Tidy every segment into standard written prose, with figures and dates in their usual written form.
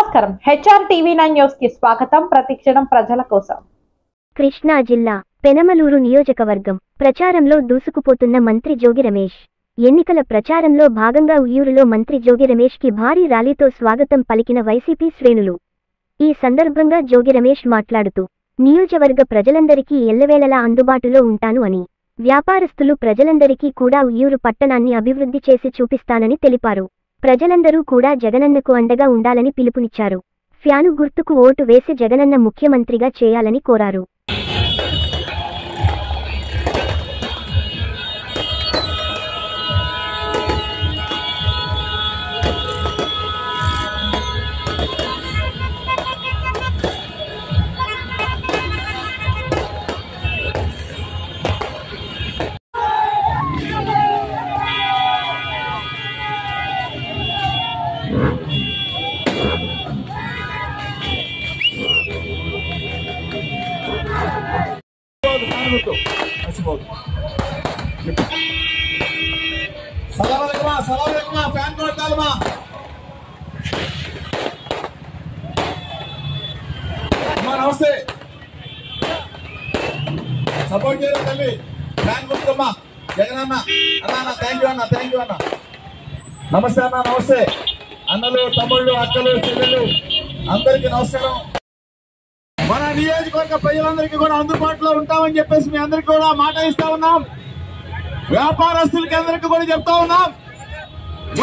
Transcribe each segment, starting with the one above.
నమస్కారం HR TV 9 news కి స్వాగతం. ప్రతిక్షణం ప్రజల కోసం. కృష్ణా జిల్లా పెనమలూరు నియోజకవర్గం ప్రచారంలో దూసుకుపోతున్న మంత్రి జోగి రమేష్. ఎన్నికల ప్రచారంలో భాగంగా ఉయ్యూరులో మంత్రి జోగి రమేష్ కి భారీ ర్యాలీతో స్వాగతం పలికిన వైసీపీ శ్రేణులు. ఈ సందర్భంగా జోగి రమేష్ మాట్లాడుతూ నియోజకవర్గ ప్రజలందరికీ ఎల్లవేళలా అందుబాటులో ఉంటాను అని, వ్యాపారస్తులు ప్రజలందరికీ కూడా ఉయ్యూరు పట్టణాన్ని అభివృద్ధి చేసి చూపిస్తానని తెలిపారు. ప్రజలందరూ కూడా జగనన్నకు అండగా ఉండాలని పిలుపునిచ్చారు. ఫ్యాను గుర్తుకు ఓటు వేసి జగనన్న ముఖ్యమంత్రిగా చేయాలని కోరారు. ఫ్యాన్ కొట్టాలమ్మా. నమస్తే, సపోర్ట్ చేయాలి తల్లి. ఫ్యాన్ కొట్టుకోమ్మా. జగన్ అన్న థ్యాంక్ యూ అన్న. నమస్తే అన్న, నమస్తే అన్నలు, తమ్ముళ్ళు, అక్కలు, చెల్లెలు అందరికీ నమస్కారం. మన నియోజకవర్గ ప్రజలందరికీ కూడా అందుబాటులో ఉంటామని చెప్పేసి మీ అందరికీ కూడా మాట ఇస్తా ఉన్నాం. వ్యాపారస్తులకి అందరికీ కూడా చెప్తా ఉన్నాం.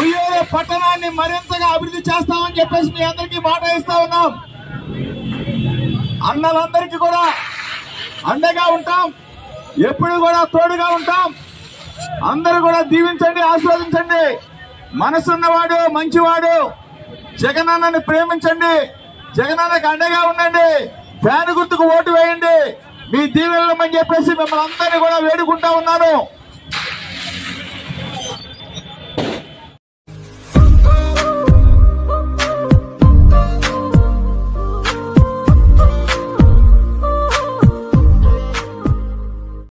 ఉయ్యూరు పట్టణాన్ని మరింతగా అభివృద్ధి చేస్తామని చెప్పేసి మీ అందరికీ మాట ఇస్తా ఉన్నాం. అన్నలందరికీ కూడా అండగా ఉంటాం, ఎప్పుడు కూడా తోడుగా ఉంటాం. అందరూ కూడా దీవించండి, ఆశీర్వదించండి. మనసున్నవాడు, మంచివాడు జగనన్నని ప్రేమించండి, జగనన్నకి అండగా ఉండండి, ఫ్యాన్ గుర్తుకు ఓటు వేయండి. మీ దీవెనలు అని చెప్పేసి మిమ్మల్ని అందరినీ కూడా వేడుకుంటా ఉన్నాను.